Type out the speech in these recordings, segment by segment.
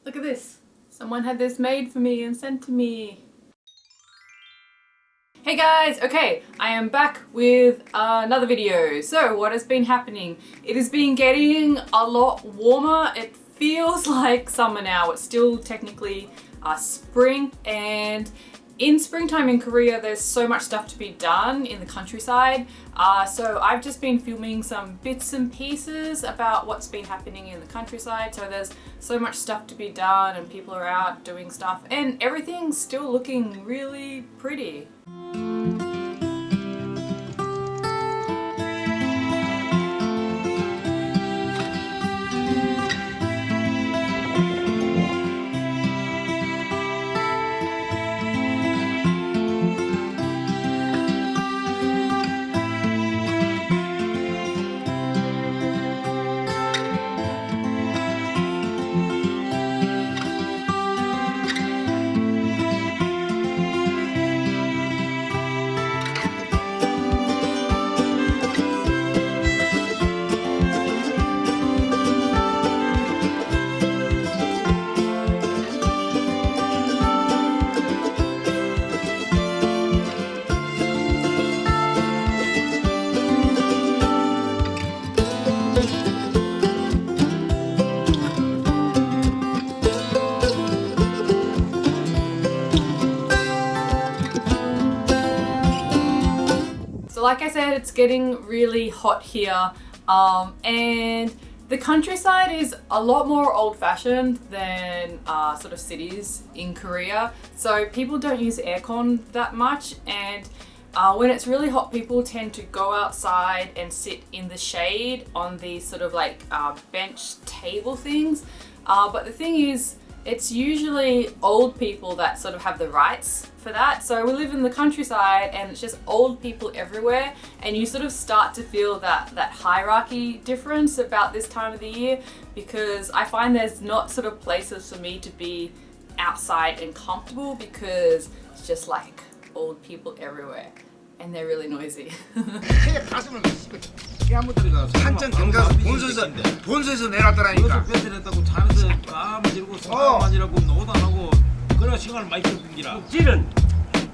Look at this. Someone had this made for me and sent to me. Hey guys, okay, I am back with another video. So what has been happening? It has been getting a lot warmer. It feels like summer now. It's still technically spring, and in springtime in Korea there's so much stuff to be done in the countryside. So I've just been filming some bits and pieces about what's been happening in the countryside. So there's so much stuff to be done and people are out doing stuff and everything's still looking really pretty. Like I said, it's getting really hot here, and the countryside is a lot more old-fashioned than sort of cities in Korea. So people don't use aircon that much, and when it's really hot, people tend to go outside and sit in the shade on these sort of like bench table things. But the thing is, it's usually old people that sort of have the rights for that. So we live in the countryside and it's just old people everywhere, and you sort of start to feel that hierarchy difference about this time of the year, because I find there's not sort of places for me to be outside and comfortable because it's just like old people everywhere and they're really noisy. 한참 경사서 본소에서 내놨더라니까. 배달했다고 자면서 까만 지르고 싸만 지르고 노도 안 하고 그런 시간을 많이 끌긴기라. 찌는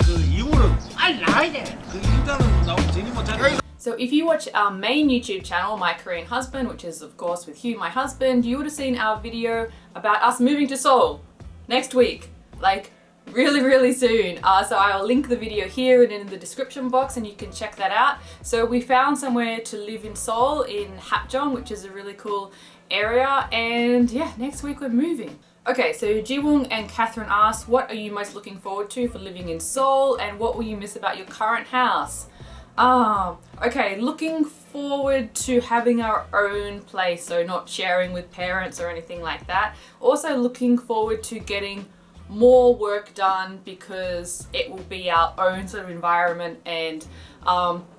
그 이유는 빨리 나와야 돼. 그 일단은 나오고 제니 못 자는. So if you watch our main YouTube channel, My Korean Husband, which is of course with Hugh, my husband, you would have seen our video about us moving to Seoul next week, like really soon. So I'll link the video here and in the description box and you can check that out. So we found somewhere to live in Seoul, in Hapjeong, which is a really cool area, and yeah, next week we're moving. Okay, so Jiwoong and Catherine asked, what are you most looking forward to for living in Seoul, and what will you miss about your current house? Okay, looking forward to having our own place, so not sharing with parents or anything like that. Also looking forward to getting more work done because it will be our own sort of environment, and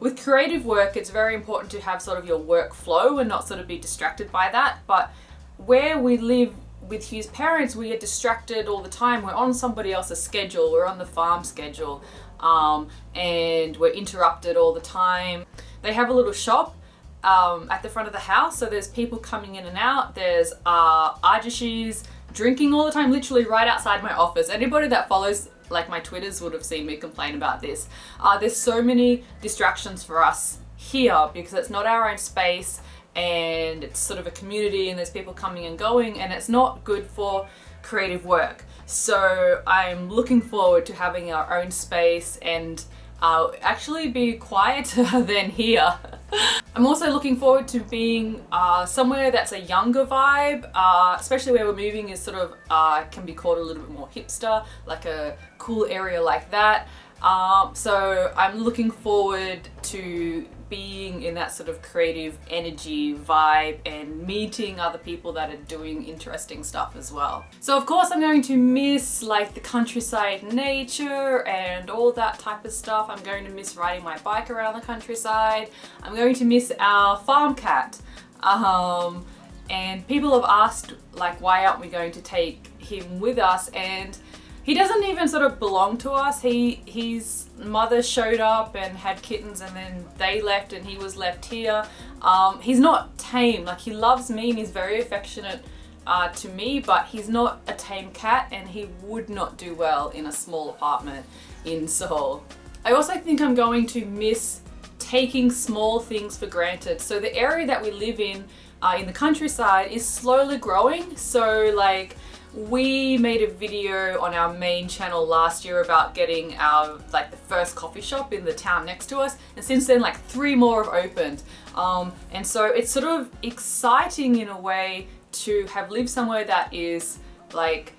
with creative work it's very important to have sort of your workflow and not sort of be distracted by that. But where we live with Hugh's parents, we are distracted all the time. We're on somebody else's schedule, we're on the farm schedule, and we're interrupted all the time. They have a little shop at the front of the house, so there's people coming in and out. There's ajishis drinking all the time, literally right outside my office. Anybody that follows like my Twitters would have seen me complain about this. There's so many distractions for us here because it's not our own space and it's sort of a community and there's people coming and going, and it's not good for creative work. So I'm looking forward to having our own space and actually be quieter than here. I'm also looking forward to being somewhere that's a younger vibe, especially where we're moving is sort of can be called a little bit more hipster, like a cool area like that. So I'm looking forward to being in that sort of creative energy vibe and meeting other people that are doing interesting stuff as well. So of course I'm going to miss like the countryside nature and all that type of stuff. I'm going to miss riding my bike around the countryside. I'm going to miss our farm cat. And people have asked like, why aren't we going to take him with us? And he doesn't even sort of belong to us. His mother showed up and had kittens and then they left and he was left here. He's not tame, like he loves me and he's very affectionate to me, but he's not a tame cat and he would not do well in a small apartment in Seoul. I also think I'm going to miss taking small things for granted. So the area that we live in the countryside is slowly growing. So like we made a video on our main channel last year about getting our the first coffee shop in the town next to us, and since then like 3 more have opened. And so it's sort of exciting in a way to have lived somewhere that is like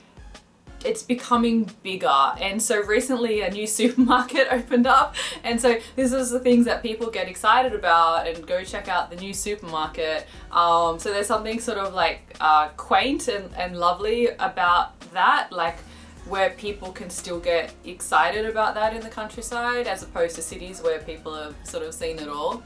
it's becoming bigger. And so recently a new supermarket opened up, and so this is the things that people get excited about and go check out the new supermarket. So there's something sort of like quaint and lovely about that, like where people can still get excited about that in the countryside as opposed to cities where people have sort of seen it all.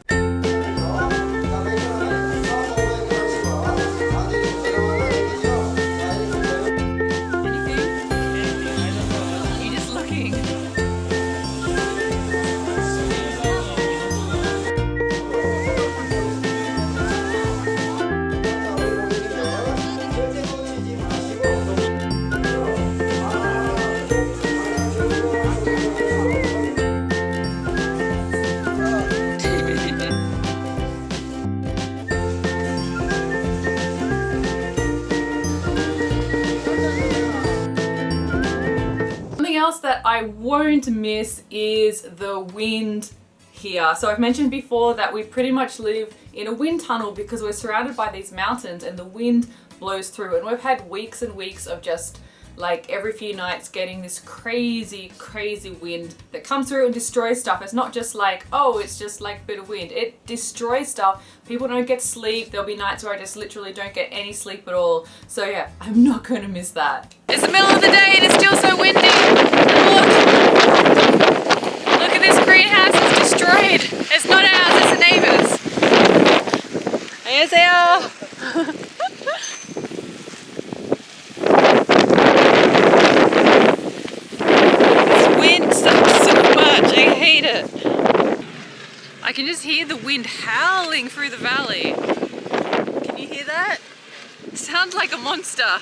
That I won't miss is the wind here. So I've mentioned before that we pretty much live in a wind tunnel because we're surrounded by these mountains and the wind blows through, and we've had weeks and weeks of just like every few nights getting this crazy wind that comes through and destroys stuff. It's not just like, oh, it's just like a bit of wind. It destroys stuff. People don't get sleep. There'll be nights where I just literally don't get any sleep at all. So yeah, I'm not going to miss that. It's the middle of the day and it's still so windy. Look at this greenhouse, it's destroyed. It's not ours, it's the neighbours. 안녕하세요. Wind sucks so much, I hate it. I can just hear the wind howling through the valley. Can you hear that? It sounds like a monster.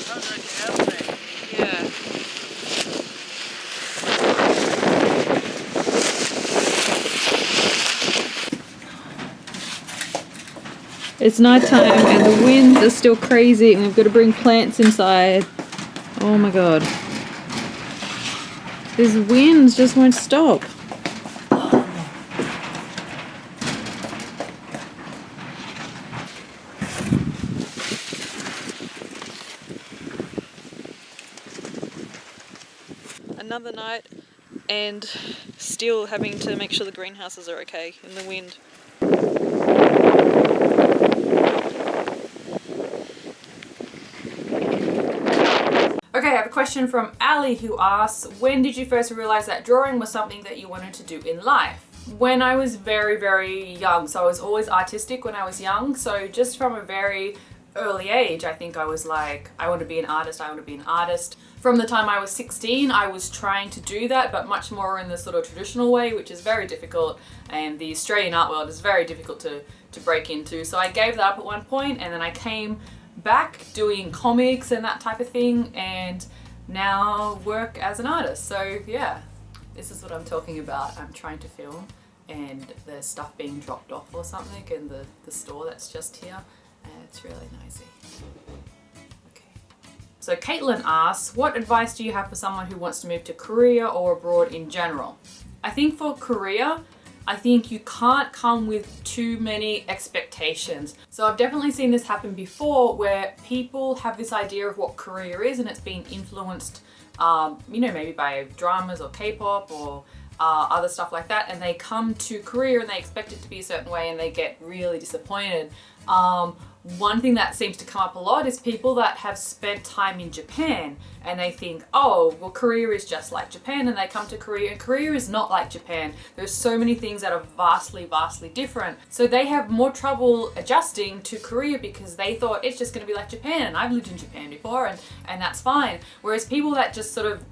Sounds like an airplane. Yeah. It's nighttime and the winds are still crazy and we've got to bring plants inside. Oh my god. These winds just won't stop. Another night and still having to make sure the greenhouses are okay in the wind. Okay, I have a question from Ali who asks, when did you first realize that drawing was something that you wanted to do in life? When I was very young, so I was always artistic when I was young, so just from a very early age I think I was like, I want to be an artist, I want to be an artist. From the time I was 16 I was trying to do that, but much more in the sort of traditional way, which is very difficult, and the Australian art world is very difficult to break into. So I gave that up at one point and then I came back doing comics and that type of thing, and now work as an artist. So yeah, this is what I'm talking about. I'm trying to film and there's stuff being dropped off or something in the store that's just here, and it's really noisy. Okay. So Caitlin asks, what advice do you have for someone who wants to move to Korea or abroad in general? I think for Korea, I think you can't come with too many expectations. So I've definitely seen this happen before where people have this idea of what Korea is and it's been influenced, you know, maybe by dramas or K-pop or other stuff like that, and they come to Korea and they expect it to be a certain way and they get really disappointed. One thing that seems to come up a lot is people that have spent time in Japan and they think, oh, well, Korea is just like Japan, and they come to Korea and Korea is not like Japan. There's so many things that are vastly different. So they have more trouble adjusting to Korea because they thought it's just going to be like Japan, and I've lived in Japan before and that's fine. Whereas people that just sort of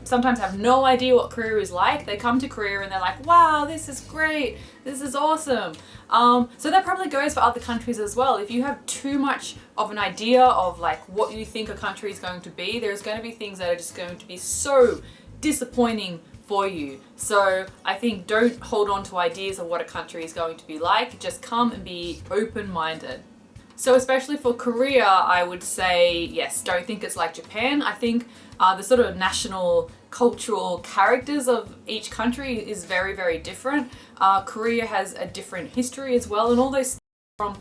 sometimes have no idea what Korea is like. They come to Korea and they're like, wow, this is great, this is awesome. So that probably goes for other countries as well. If you have too much of an idea of like what you think a country is going to be, there's going to be things that are just going to be so disappointing for you. So I think don't hold on to ideas of what a country is going to be like. Just come and be open-minded. So especially for Korea, I would say, yes, don't think it's like Japan. I think the sort of national cultural characters of each country is very, very different. Korea has a different history as well, and all those things from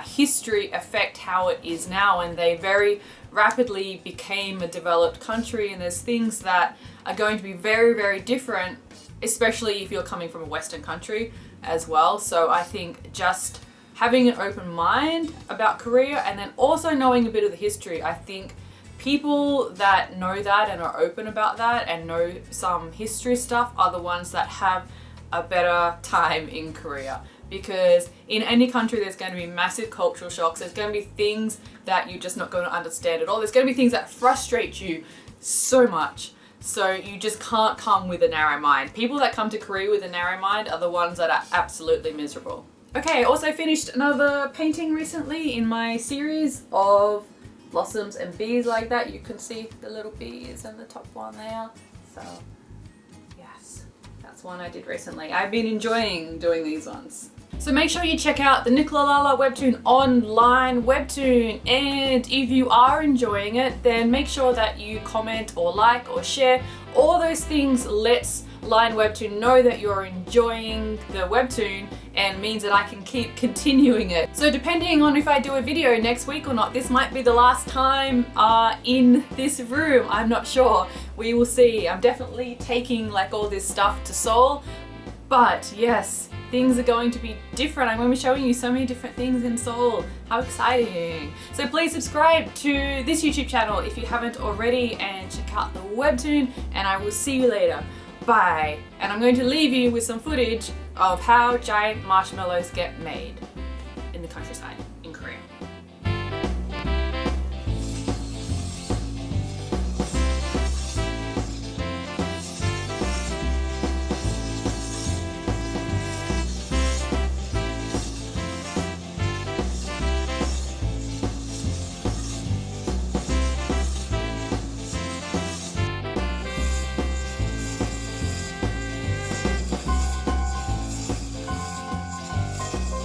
history affect how it is now, and they very rapidly became a developed country, and there's things that are going to be very, very different, especially if you're coming from a Western country as well. So I think just having an open mind about Korea and then also knowing a bit of the history, I think people that know that and are open about that and know some history stuff are the ones that have a better time in Korea. Because in any country there's going to be massive cultural shocks, there's going to be things that you're just not going to understand at all, there's going to be things that frustrate you so much. So you just can't come with a narrow mind. People that come to Korea with a narrow mind are the ones that are absolutely miserable. Okay, I also finished another painting recently in my series of blossoms and bees like that. You can see the little bees and the top one there. So yes, that's one I did recently. I've been enjoying doing these ones. So make sure you check out the Nicholalala webtoon online webtoon, and if you are enjoying it, then make sure that you comment or like or share. All those things lets Line Webtoon know that you're enjoying the webtoon and means that I can keep continuing it. So depending on if I do a video next week or not, this might be the last time in this room. I'm not sure. We will see. I'm definitely taking like all this stuff to Seoul, but yes, things are going to be different. I'm going to be showing you so many different things in Seoul. How exciting. So please subscribe to this YouTube channel if you haven't already, and check out the webtoon, and I will see you later. Bye. And I'm going to leave you with some footage of how giant marshmallows get made in the countryside.